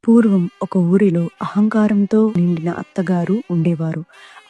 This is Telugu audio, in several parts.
పూర్వం ఒక ఊరిలో అహంకారంతో నిండిన అత్తగారు ఉండేవారు.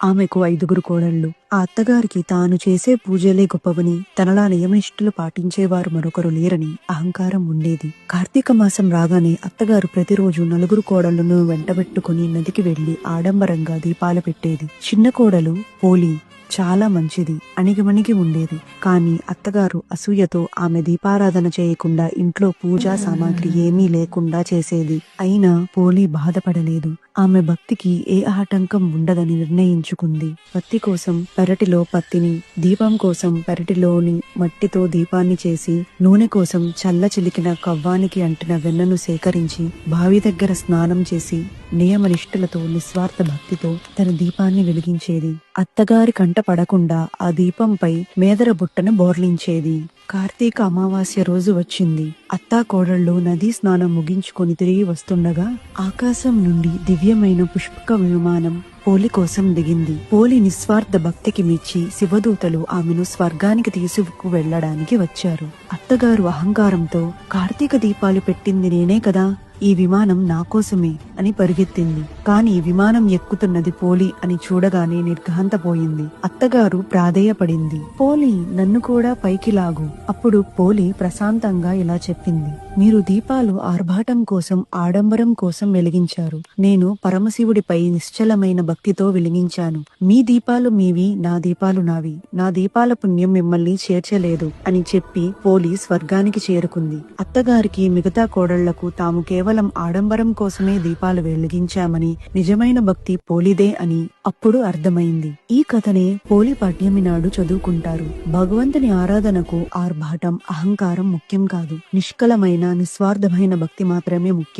ఆమెకు 5గురు కోడళ్ళు. ఆ అత్తగారికి తాను చేసే పూజలే గొప్పవని, తనలా నియమనిష్టలు పాటించేవారు మరొకరు లేరని అహంకారం ఉండేది. కార్తీక మాసం రాగానే అత్తగారు ప్రతిరోజు 4 కోడళ్లను వెంటబెట్టుకుని నదికి వెళ్లి ఆడంబరంగా దీపాలు పెట్టేది. చిన్న కోడలు పోలి చాలా మంచిది, అణిగిమణిగి ఉండేది. కాని అత్తగారు అసూయతో ఆమె దీపారాధన చేయకుండా ఇంట్లో పూజా సామాగ్రి ఏమీ లేకుండా చేసేది. అయినా పోలి బాధపడలేదు. ఆమె భక్తికి ఏ ఆటంకం ఉండదని నిర్ణయించుకుంది. పత్తి కోసం పెరటిలో పత్తిని, దీపం కోసం పెరటిలోని మట్టితో దీపాన్ని చేసి, నూనె కోసం చల్ల చిలికిన కవ్వానికి అంటిన వెన్నను సేకరించి, బావి దగ్గర స్నానం చేసి, నియమనిష్టలతో నిస్వార్థ భక్తితో తన దీపాన్ని వెలిగించేది. అత్తగారి కంట పడకుండా ఆ దీపంపై మేదర బుట్టను బోర్లించేది. కార్తీక అమావాస్య రోజు వచ్చింది. అత్తా కోడళ్ళు నదీ స్నానం ముగించుకొని తిరిగి వస్తుండగా ఆకాశం నుండి దివ్యమైన పుష్పక విమానం పోలి కోసం దిగింది. పోలి నిస్వార్థ భక్తికి మెచ్చి శివదూతలు ఆమెను స్వర్గానికి తీసుకు వెళ్లడానికి వచ్చారు. అత్తగారు అహంకారంతో కార్తీక దీపాలు పెట్టింది నేనే కదా, ఈ విమానం నా కోసమే అని పరిగెత్తింది. కాని విమానం ఎక్కుతున్నది పోలి అని చూడగానే నిర్ఘాంతపోయింది. అత్తగారు ప్రాధేయపడింది, పోలి నన్ను కూడా పైకి లాగు. అప్పుడు పోలి ప్రశాంతంగా ఇలా చెప్పింది, మీరు దీపాలు ఆర్భాటం కోసం, ఆడంబరం కోసం వెలిగించారు. నేను పరమశివుడిపై నిశ్చలమైన భక్తితో వెలిగించాను. మీ దీపాలు మీవి, నా దీపాలు నావి. నా దీపాల పుణ్యం మిమ్మల్ని చేర్చలేదు అని చెప్పి పోలి స్వర్గానికి చేరుకుంది. అత్తగారికి మిగతా కోడళ్లకు తాము కేవలం ఆడంబరం కోసమే దీపాలు వెలిగించామని, నిజమైన భక్తి పోలిదే అని అప్పుడు అర్థమైంది. ఈ కథనే పోలి పౌర్ణమి నాడు చదువుకుంటారు. భగవంతుని ఆరాధనకు ఆర్భాటం, అహంకారం ముఖ్యం కాదు. నిష్కలమైన నిస్వార్థమైన భక్తి మాత్రమే ముఖ్యం.